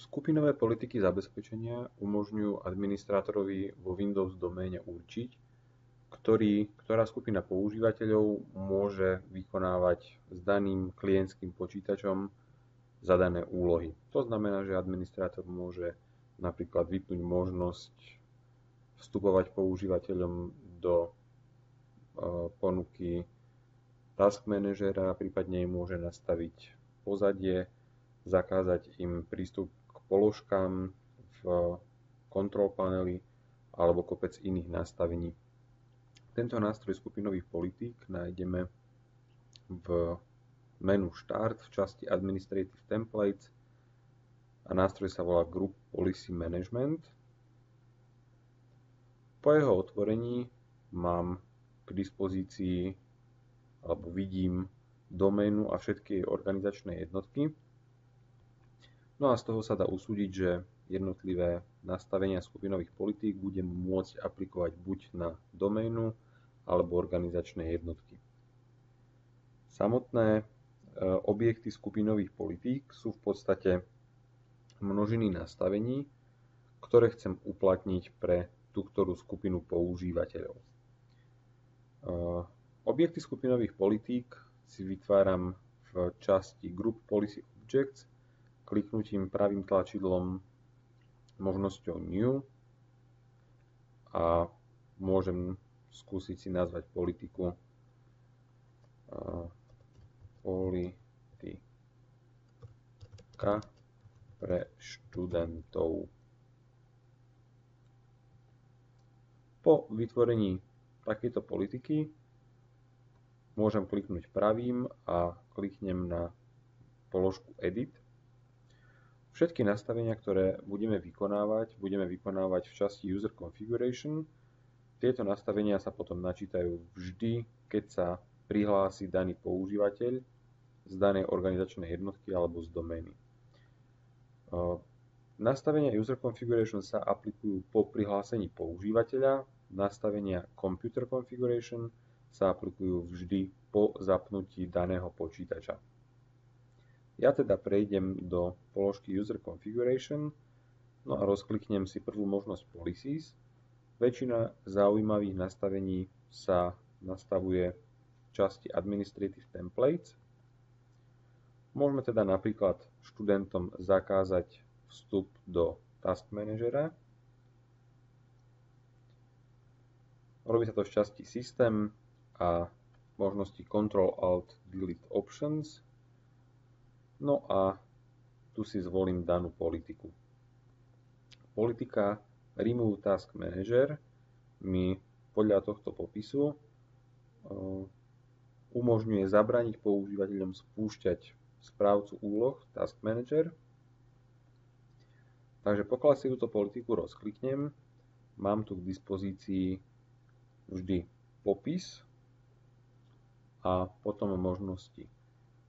Skupinové politiky zabezpečenia umožňujú administrátorovi vo Windows doméne určiť, ktorá skupina používateľov môže vykonávať s daným klientským počítačom zadané úlohy. To znamená, že administrátor môže napríklad vypnúť možnosť vstupovať používateľom do ponuky Task Managera, prípadne im môže nastaviť pozadie, zakázať im prístup k položkám v control paneli alebo kopec iných nastavení. Tento nástroj skupinových politík nájdeme v menu Start v časti Administrative Templates a nástroj sa volá Group Policy Management. Po jeho otvorení mám k dispozícii alebo vidím doménu a všetky jej organizačné jednotky. No a z toho sa dá usúdiť, že jednotlivé nastavenia skupinových politík budem môcť aplikovať buď na doménu alebo organizačné jednotky. Samotné objekty skupinových politík sú v podstate množiny nastavení, ktoré chcem uplatniť pre tú ktorú skupinu používateľov. Objekty skupinových politík si vytváram v časti Group Policy Objects kliknutím pravým tlačidlom možnosťou New a môžem skúsiť si nazvať politiku politika pre študentov. Po vytvorení takéto politiky môžem kliknúť pravým a kliknem na položku Edit. Všetky nastavenia, ktoré budeme vykonávať v časti User Configuration. Tieto nastavenia sa potom načítajú vždy, keď sa prihlási daný používateľ z danej organizačnej jednotky alebo z domény. Nastavenia User Configuration sa aplikujú po prihlásení používateľa, nastavenia Computer Configuration sa aplikujú vždy po zapnutí daného počítača. Ja teda prejdem do položky User Configuration, no a rozkliknem si prvú možnosť Policies. Väčšina zaujímavých nastavení sa nastavuje v časti Administrative Templates. Môžeme teda napríklad študentom zakázať vstup do Task Managera. Robí sa to v časti System a možnosti Ctrl-Alt-Delete Options. No a tu si zvolím danú politiku. Politika Remove Task Manager mi podľa tohto popisu umožňuje zabrániť používateľom spúšťať správcu úloh Task Manager. Takže pokiaľ si túto politiku rozkliknem, mám tu k dispozícii vždy popis a potom možnosti.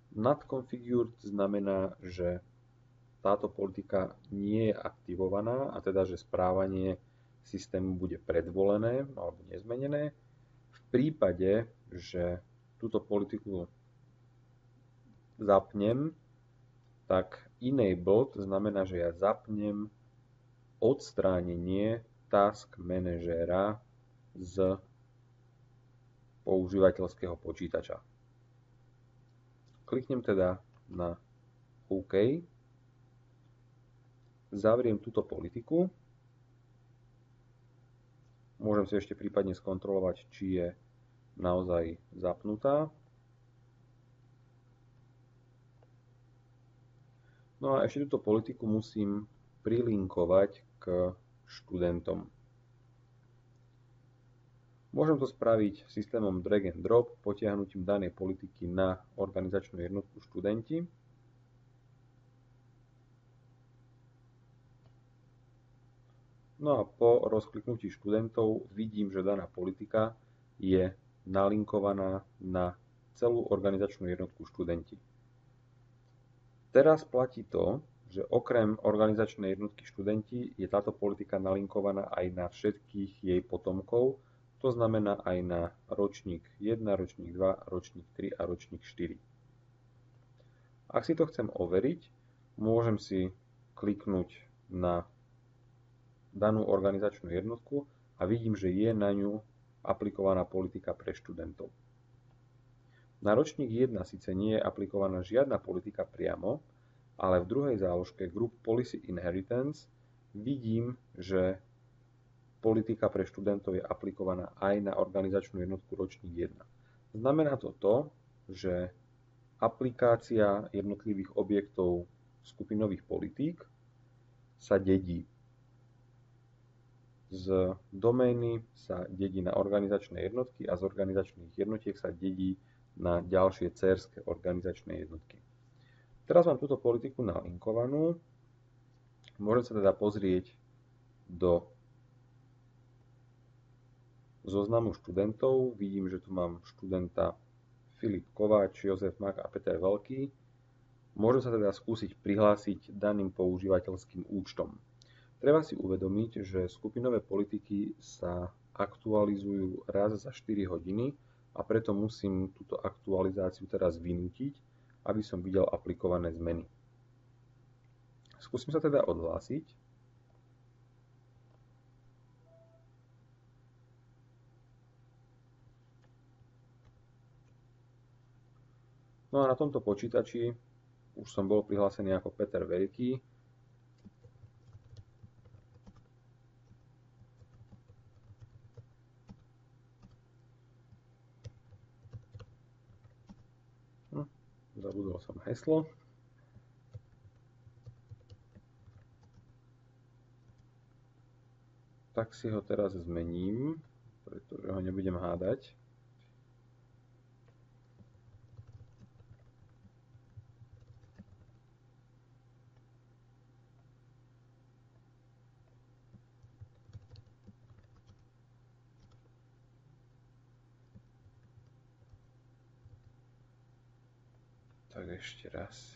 Not configured znamená, že táto politika nie je aktivovaná a teda, že správanie systému bude predvolené alebo nezmenené. V prípade, že túto politiku zapnem, tak enabled znamená, že ja zapnem odstránenie Task Managera z používateľského počítača. Kliknem teda na OK, zavriem túto politiku, môžem si ešte prípadne skontrolovať, či je naozaj zapnutá. No a ešte túto politiku musím prilinkovať k študentom. Môžem to spraviť systémom drag and drop, potiahnutím danej politiky na organizačnú jednotku študenti. No a po rozkliknutí študentov vidím, že daná politika je nalinkovaná na celú organizačnú jednotku študenti. Teraz platí to, že okrem organizačnej jednotky študenti je táto politika nalinkovaná aj na všetkých jej potomkov, to znamená aj na ročník 1, ročník 2, ročník 3 a ročník 4. Ak si to chcem overiť, môžem si kliknúť na danú organizačnú jednotku a vidím, že je na ňu aplikovaná politika pre študentov. Na ročník 1 síce nie je aplikovaná žiadna politika priamo, ale v druhej záložke Group Policy Inheritance vidím, že politika pre študentov je aplikovaná aj na organizačnú jednotku ročník 1. Znamená to to, že aplikácia jednotlivých objektov skupinových politík sa dedí. Z domény sa dedí na organizačné jednotky a z organizačných jednotiek sa dedí na ďalšie dcérske organizačné jednotky. Teraz mám túto politiku nalinkovanú. Môžem sa teda pozrieť do zoznamu študentov. Vidím, že tu mám študenta Filip Kováč, Jozef Mach a Peter Veľký. Môžem sa teda skúsiť prihlásiť daným používateľským účtom. Treba si uvedomiť, že skupinové politiky sa aktualizujú raz za 4 hodiny a preto musím túto aktualizáciu teraz vynútiť, aby som videl aplikované zmeny. Skúsim sa teda odhlásiť. No a na tomto počítači už som bol prihlásený ako Peter Veľký. Zabudol som heslo. Tak si ho teraz zmením, pretože ho nebudem hádať. Tak ešte raz.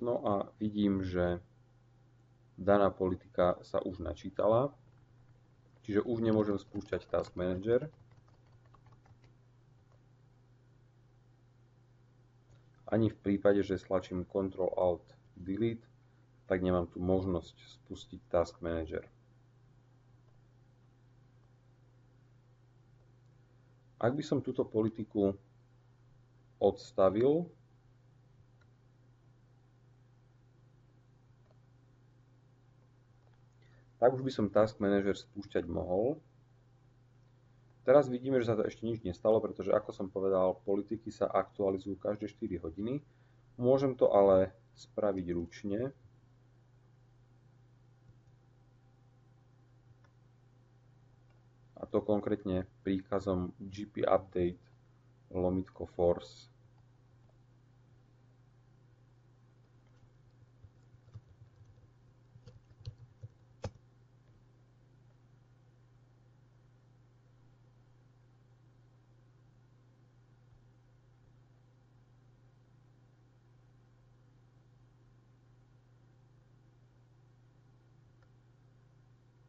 No a vidím, že daná politika sa už načítala, čiže už nemôžem spúšťať Task Manager. Ani v prípade, že stlačím Ctrl-Alt-Delete, tak nemám tu možnosť spustiť Task Manager. Ak by som túto politiku odstavil, tak už by som Task Manager spúšťať mohol. Teraz vidíme, že sa to ešte nič nestalo, pretože ako som povedal, politiky sa aktualizujú každé 4 hodiny. Môžem to ale spraviť ručne. A to konkrétne príkazom gp_update:force.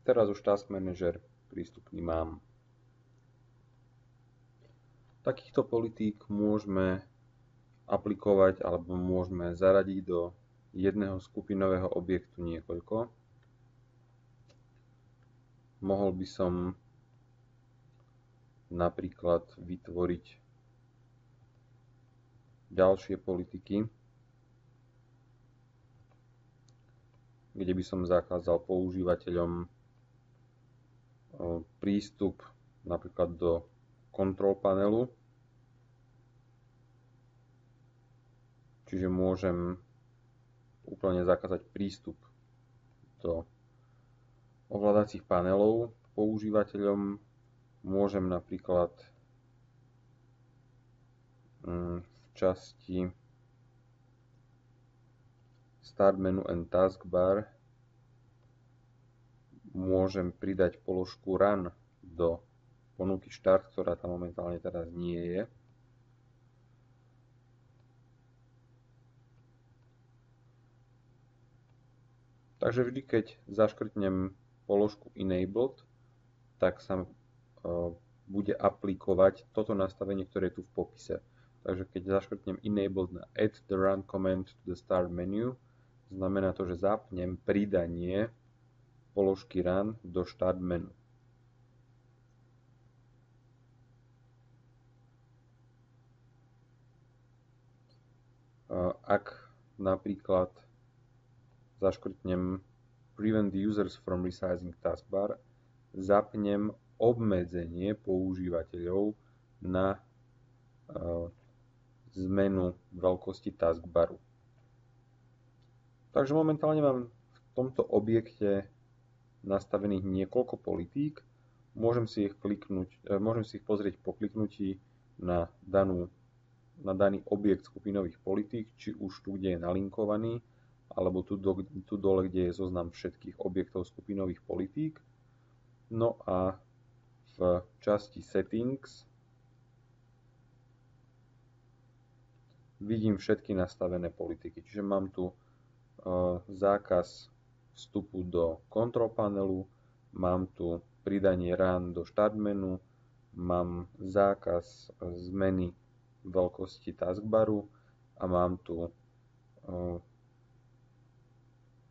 Teraz už Task Manager prístupný mám. Takýchto politík môžeme aplikovať alebo môžeme zaradiť do jedného skupinového objektu niekoľko. Mohol by som napríklad vytvoriť ďalšie politiky, kde by som zakázal používateľom prístup napríklad do control panelu. Čiže môžem úplne zakázať prístup do ovládacích panelov používateľom. Môžem napríklad v časti Start Menu and Taskbar môžem pridať položku run do ponuky štart, ktorá tam momentálne teraz nie je. Takže vždy, keď zaškrtnem položku enabled, tak sa bude aplikovať toto nastavenie, ktoré je tu v popise. Takže keď zaškrtnem enabled na add the run command to the start menu, znamená to, že zapnem pridanie položky run do start menu. Ak napríklad zaškrtnem prevent the users from resizing taskbar, zapnem obmedzenie používateľov na zmenu veľkosti taskbaru. Takže momentálne mám v tomto objekte nastavených niekoľko politík. Môžem si ich pozrieť po kliknutí na daný objekt skupinových politík, či už tu, kde je nalinkovaný, alebo tu dole, kde je zoznam všetkých objektov skupinových politík. No a v časti Settings vidím všetky nastavené politiky. Čiže mám tu zákaz vstupu do control panelu, mám tu pridanie run do start menu, mám zákaz zmeny veľkosti taskbaru a mám tu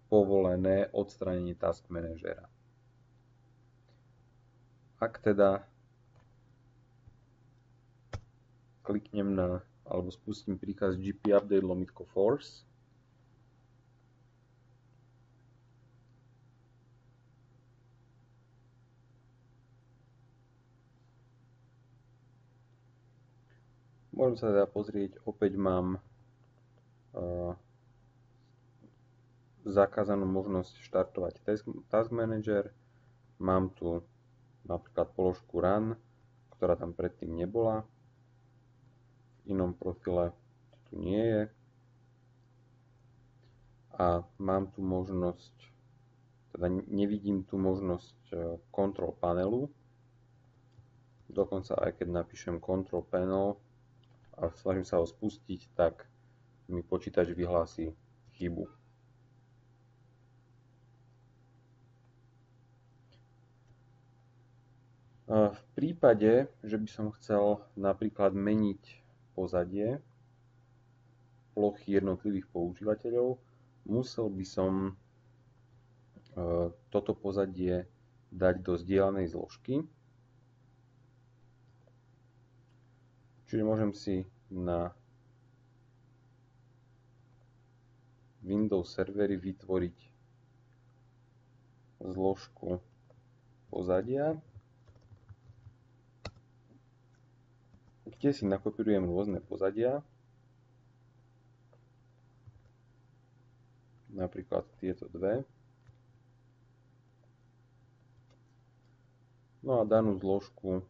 povolené odstránenie task manažera. Ak teda kliknem alebo spustím príkaz gp update _ force, môžem sa teda pozrieť, opäť mám zakázanú možnosť štartovať task manager, mám tu napríklad položku run, ktorá tam predtým nebola, v inom profile to tu nie je a mám tu možnosť, teda nevidím tu možnosť control panelu, dokonca aj keď napíšem control panel a snažím sa ho spustiť, tak mi počítač vyhlási chybu. V prípade, že by som chcel napríklad meniť pozadie plochy jednotlivých používateľov, musel by som toto pozadie dať do zdieľanej zložky. Čiže môžem si na Windows servery vytvoriť zložku pozadia, kde si nakopírujem rôzne pozadia, napríklad tieto dve. No a danú zložku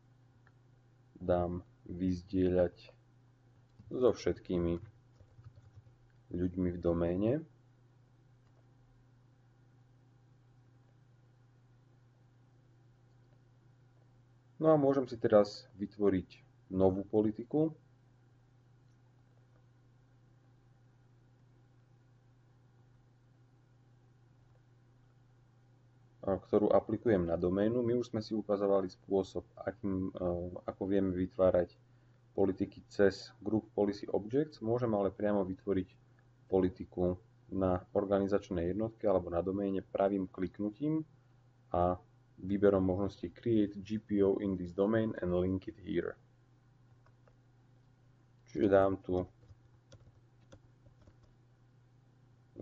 dám vyzdieľať so všetkými ľuďmi v doméne. No a môžem si teraz vytvoriť novú politiku. Ktorú aplikujem na doménu. My už sme si ukazovali spôsob, ako vieme vytvárať politiky cez Group Policy Objects. Môžem ale priamo vytvoriť politiku na organizačnej jednotke alebo na doméne pravým kliknutím a výberom možnosti Create GPO in this domain and link it here. Čiže dám tu,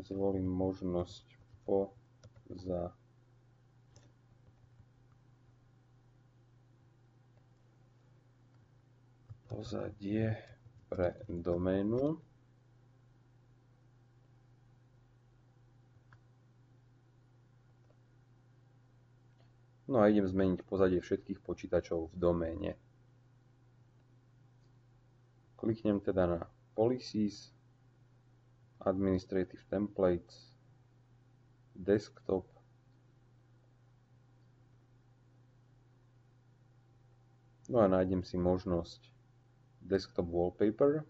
zvolím možnosť pozadie pre doménu. No a idem zmeniť pozadie všetkých počítačov v doméne. Kliknem teda na Policies, Administrative Templates, Desktop No a nájdem si možnosť Desktop Wallpaper.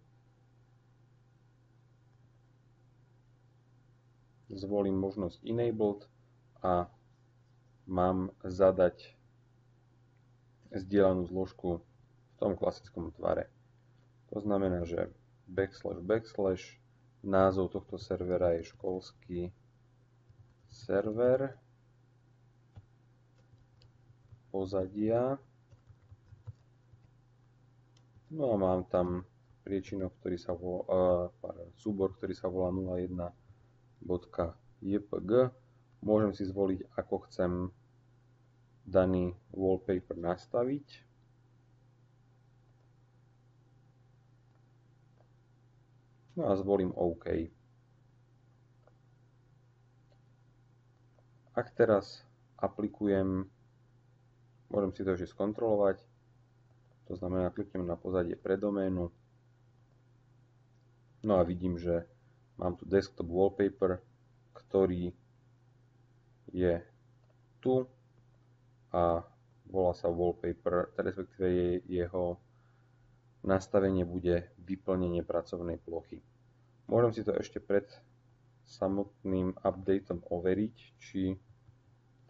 Zvolím možnosť Enabled a mám zadať zdieľanú zložku v tom klasickom tvare. To znamená, že // názov tohto servera je školský server pozadia. No a mám tam priečinok, ktorý sa volá, súbor, ktorý sa volá 01.jpg. Môžem si zvoliť, ako chcem daný wallpaper nastaviť. No a zvolím OK. Ak teraz aplikujem, môžem si to ešte skontrolovať, to znamená, kliknem na pozadie pre doménu. No a vidím, že mám tu desktop wallpaper, ktorý je tu a volá sa wallpaper, respektíve jeho nastavenie bude vyplnenie pracovnej plochy. Môžem si to ešte pred samotným updateom overiť, či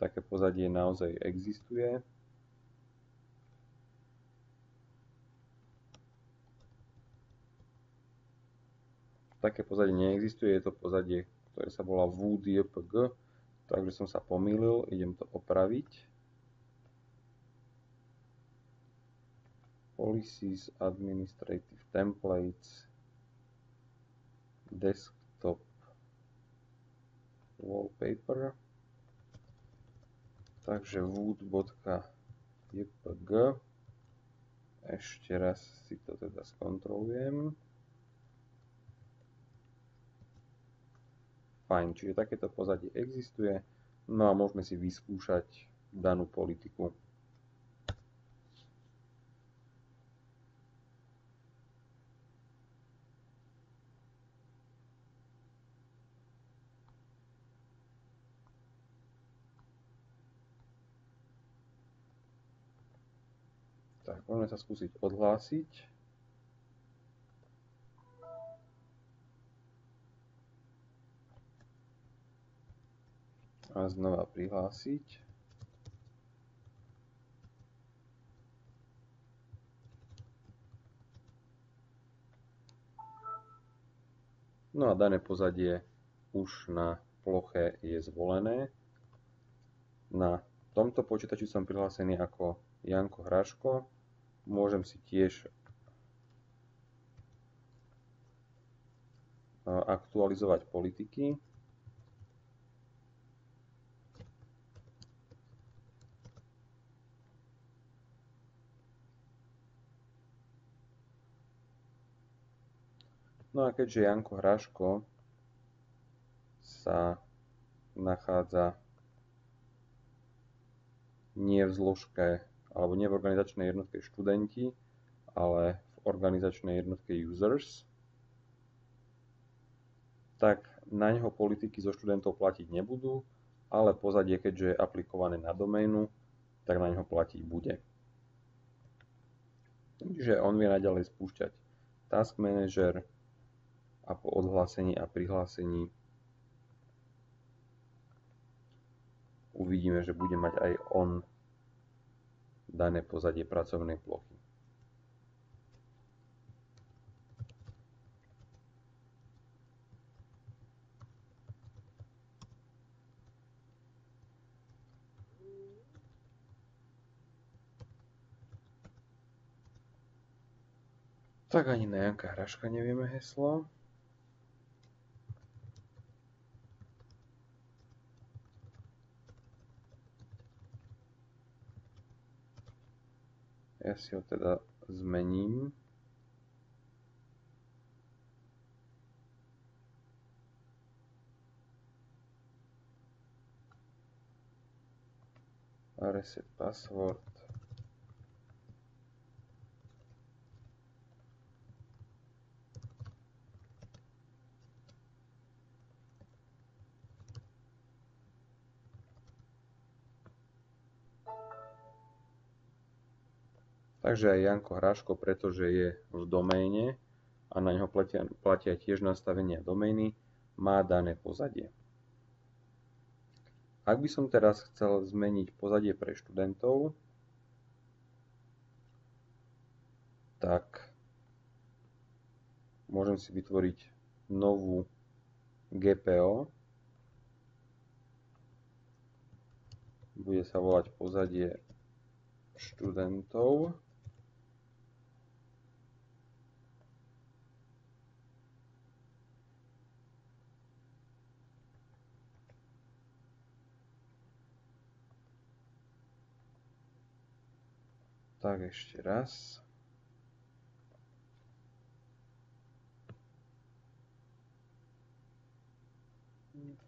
také pozadie naozaj existuje. Také pozadie neexistuje, je to pozadie, ktoré sa volá wood.jpg, takže som sa pomýlil, idem to opraviť. Policies, Administrative Templates, Desktop Wallpaper, takže wood.jpg, ešte raz si to teda skontrolujem. Fajn, čiže takéto pozadie existuje, no a môžeme si vyskúšať danú politiku. Tak, môžeme sa skúsiť odhlásiť. A znova prihlásiť. No a dané pozadie už na ploche je zvolené. Na tomto počítači som prihlásený ako Janko Hraško. Môžem si tiež aktualizovať politiky. No a keďže Janko Hraško sa nachádza nie v zložke alebo nie v organizačnej jednotke študenti, ale v organizačnej jednotke users, tak na neho politiky zo študentov platiť nebudú, ale pozadie, keďže je aplikované na doménu, tak na neho platiť bude. Čiže on vie naďalej spúšťať Task Manager a po odhlásení a prihlásení uvidíme, že bude mať aj on dané pozadie pracovnej plochy. Tak ani na Janka Hraška nevieme heslo. Ja si ho teda zmením. Reset password. Takže aj Janko Hráško, pretože je v doméne a na ňo platia tiež nastavenia domény, má dané pozadie. Ak by som teraz chcel zmeniť pozadie pre študentov, tak môžem si vytvoriť novú GPO. Bude sa volať pozadie študentov. Tak ešte raz.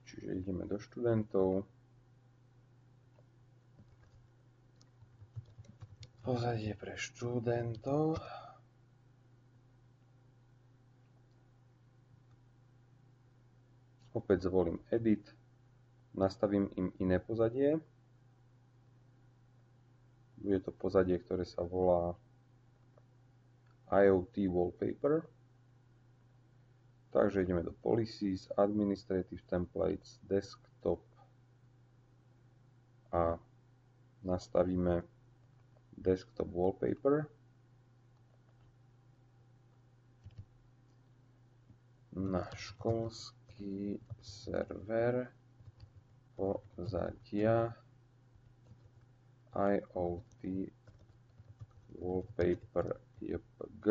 Čiže ideme do študentov. Pozadie pre študentov. Opäť zvolím Edit. Nastavím im iné pozadie. Bude to pozadie, ktoré sa volá IoT Wallpaper. Takže ideme do Policies, Administrative Templates, Desktop a nastavíme Desktop Wallpaper. Na školský server pozadia IoT Wallpaper JPG.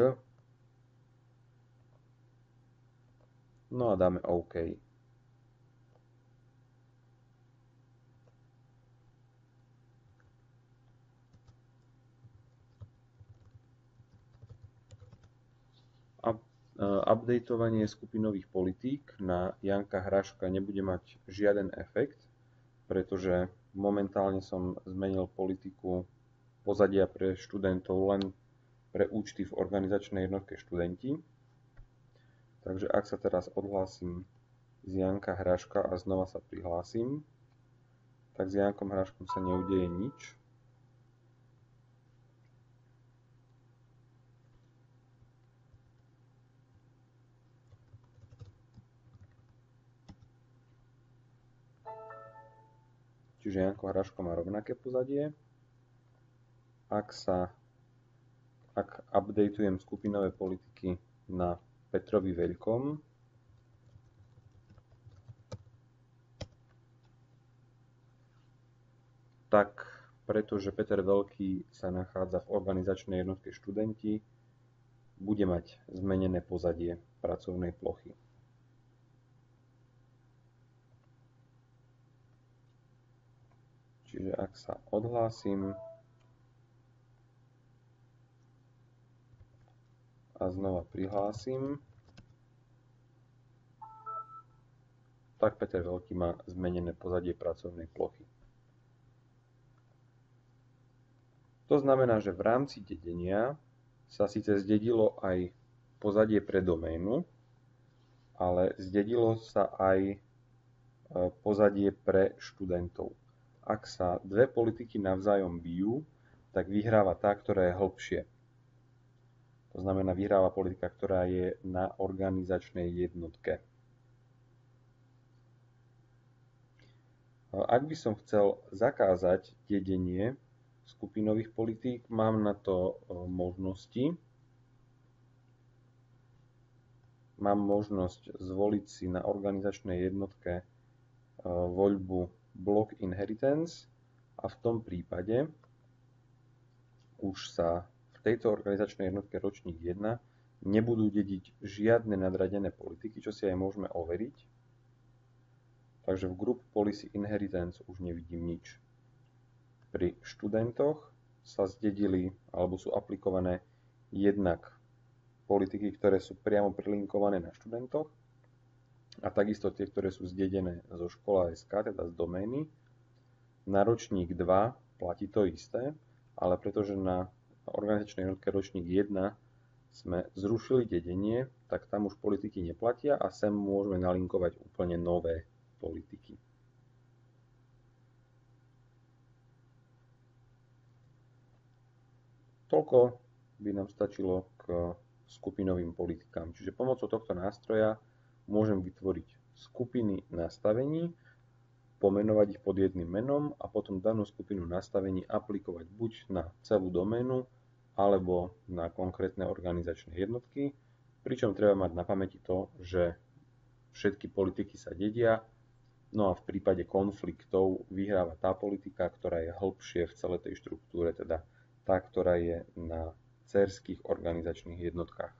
No a dáme OK. Updateovanie skupinových politík na Janka Hráška nebude mať žiaden efekt, pretože momentálne som zmenil politiku pozadia pre študentov len pre účty v organizačnej jednotke študenti. Takže ak sa teraz odhlásim z Janka Hráška a znova sa prihlásim, tak s Jankom Hráškom sa neudeje nič. Čiže Janko Hráško má rovnaké pozadie. Ak updateujem skupinové politiky na Petrovi Veľkom, tak pretože Peter Veľký sa nachádza v organizačnej jednotke študenti, bude mať zmenené pozadie pracovnej plochy. Čiže ak sa odhlásim a znova prihlásim, tak Peter Veľký má zmenené pozadie pracovnej plochy. To znamená, že v rámci dedenia sa síce zdedilo aj pozadie pre doménu, ale zdedilo sa aj pozadie pre študentov. Ak sa dve politiky navzájom bijú, tak vyhráva tá, ktorá je hlbšie. To znamená, vyhráva politika, ktorá je na organizačnej jednotke. Ak by som chcel zakázať dedenie skupinových politík, mám na to možnosti. Mám možnosť zvoliť si na organizačnej jednotke voľbu Block Inheritance a v tom prípade už sa v tejto organizačnej jednotke ročník 1 nebudú dediť žiadne nadradené politiky, čo si aj môžeme overiť. Takže v Group Policy Inheritance už nevidím nič. Pri študentoch sa zdedili alebo sú aplikované jednak politiky, ktoré sú priamo prilinkované na študentoch a takisto tie, ktoré sú zdedené zo škola.sk, teda z domény. Na ročník 2 platí to isté, ale pretože na organizačnej jednotke ročník 1 sme zrušili dedenie, tak tam už politiky neplatia a sem môžeme nalinkovať úplne nové politiky. Toľko by nám stačilo k skupinovým politikám. Čiže pomocou tohto nástroja môžem vytvoriť skupiny nastavení, pomenovať ich pod jedným menom a potom danú skupinu nastavení aplikovať buď na celú doménu alebo na konkrétne organizačné jednotky, pričom treba mať na pamäti to, že všetky politiky sa dedia, no a v prípade konfliktov vyhráva tá politika, ktorá je hlbšie v celej tej štruktúre, teda tá, ktorá je na dcérskych organizačných jednotkách.